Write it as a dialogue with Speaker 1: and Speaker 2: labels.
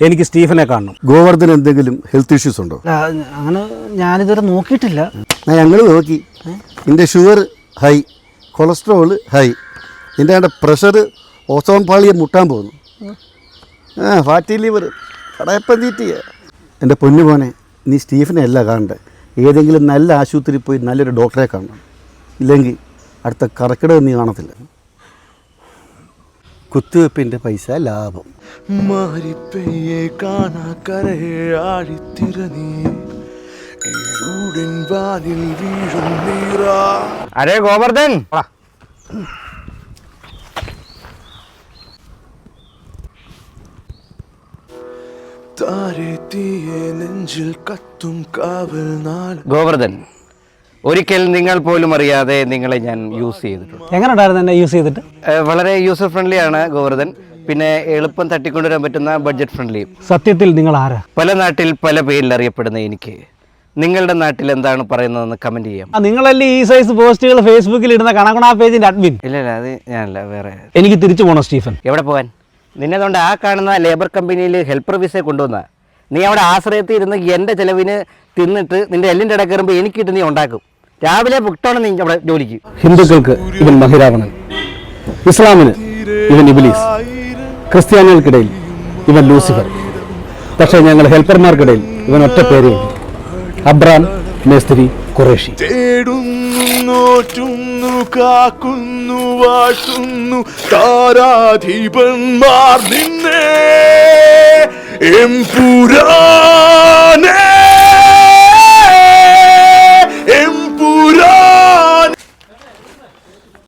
Speaker 1: എനിക്ക് സ്റ്റീഫനെ കാണണം.
Speaker 2: ഗോവർദ്ധൻ എന്തെങ്കിലും ഹെൽത്ത് ഇഷ്യൂസ് ഉണ്ടോ?
Speaker 3: അങ്ങനെ ഞാനിതുവരെ നോക്കിയിട്ടില്ല.
Speaker 2: ഞങ്ങൾ നോക്കി. നിൻ്റെ ഷുഗർ ഹൈ, കൊളസ്ട്രോൾ ഹൈ, നിൻ്റെ പ്രഷർ ഓസോൺ പാളിയെ മുട്ടാൻ പോകുന്നു, ഫാറ്റി ലിവർ, കടയപ്പം തീറ്റിയ. എൻ്റെ പൊന്നു മോനെ, നീ സ്റ്റീഫനെ അല്ല കാണണ്ടേ, ഏതെങ്കിലും നല്ല ആശുപത്രിയിൽ പോയി നല്ലൊരു ഡോക്ടറെ കാണണം. ഇല്ലെങ്കിൽ അടുത്ത കറക്കിടം നീ കാണത്തില്ല. കുത്തിവെപ്പിൻ്റെ പൈസ ലാഭം.
Speaker 4: മാറിപ്പെയ്യെ കാണാ കരയെ ആഴിത്തിരനീ വാനിൽ വീഴും നീറാ.
Speaker 5: അരേ ഗോവർദ്ധൻ,
Speaker 4: താരെ തീയെ നെഞ്ചിൽ കത്തും കാവൽ നാൾ.
Speaker 5: ഗോവർദ്ധൻ, ഒരിക്കൽ നിങ്ങൾ പോലും അറിയാതെ നിങ്ങളെ ഞാൻ യൂസ് ചെയ്തിട്ടുണ്ട്.
Speaker 3: എങ്ങനെ ഉണ്ടായിരുന്നു എന്നെ യൂസ് ചെയ്തിട്ട്?
Speaker 5: വളരെ യൂസർ ഫ്രണ്ട്ലി ആണ് ഗോവർദ്ധൻ. പിന്നെ എളുപ്പം തട്ടിക്കൊണ്ടുവരാൻ പറ്റുന്ന ബഡ്ജറ്റ് ഫ്രണ്ട്ലിയും.
Speaker 3: സത്യത്തിൽ നിങ്ങൾ ആരാ?
Speaker 5: പല നാട്ടിൽ പല പേരിൽ അറിയപ്പെടുന്ന എനിക്ക് നിങ്ങളുടെ നാട്ടിൽ എന്താണ് പറയുന്നതെന്ന് കമന്റ് ചെയ്യാം.
Speaker 3: നിങ്ങളല്ലേ ഈ സൈസ് പോസ്റ്റുകൾ ഫേസ്ബുക്കിൽ ഇടുന്ന കണക്കണാ പേജിന്റെ അഡ്മിൻ?
Speaker 5: ഇല്ല, അത് ഞാനല്ല, വേറെ.
Speaker 3: എനിക്ക് തിരിച്ചു പോകണം സ്റ്റീഫൻ.
Speaker 5: എവിടെ പോകാൻ? നിന്നെതുകൊണ്ട് ആ കാണുന്ന ലേബർ കമ്പനിയിൽ ഹെൽപ്പർ വിസ കൊണ്ടുവന്ന നീ അവിടെ ആശ്രയത്തിൽ ഇരുന്ന് എൻ്റെ ചിലവിന് തിന്നിട്ട് നിന്റെ എല്ലിൻ്റെ ഇട കയറുമ്പോൾ എനിക്കിട്ട് നീ ഉണ്ടാക്കും. രാവിലെ പുട്ടാണ് നീ അവിടെ ജോലിക്ക്.
Speaker 1: ഹിന്ദുക്കൾക്ക് ഇവൻ മഹിരാവണൻ, ഇസ്ലാമിന് ഇവൻ ഇബ്ലീസ്, ക്രിസ്ത്യാനികൾക്കിടയിൽ ഇവൻ ലൂസിഫർ. പക്ഷേ ഞങ്ങൾ ഹെൽപ്പർമാർക്കിടയിൽ ഇവൻ ഒറ്റ പേരേ ഉള്ളൂ, അബ്രാം മേസ്ത്രി ഖുറേഷി.
Speaker 4: തേടുന്നു കാക്കുന്നു വാഴ്ത്തുന്നു താരാധീപന്മാർ നിന്നെ എംപുരാനേ.